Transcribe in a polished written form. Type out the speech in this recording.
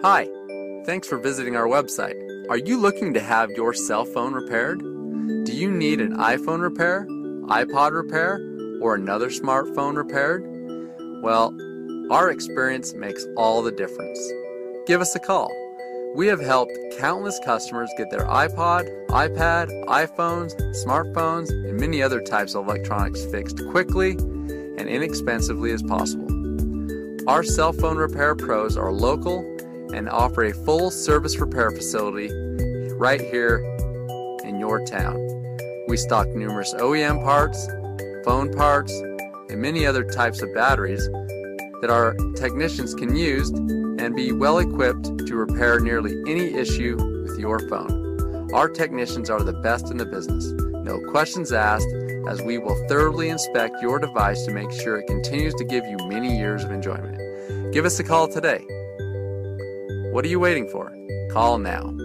Hi, thanks for visiting our website. Are you looking to have your cell phone repaired? Do you need an iPhone repair, iPod repair, or another smartphone repaired? Well, our experience makes all the difference. Give us a call. We have helped countless customers get their iPod, iPad, iPhones, smartphones, and many other types of electronics fixed quickly and inexpensively as possible. Our cell phone repair pros are local and offer a full service repair facility right here in your town. We stock numerous OEM parts, phone parts, and many other types of batteries that our technicians can use and be well equipped to repair nearly any issue with your phone. Our technicians are the best in the business. No questions asked, as we will thoroughly inspect your device to make sure it continues to give you many years of enjoyment. Give us a call today. What are you waiting for? Call now.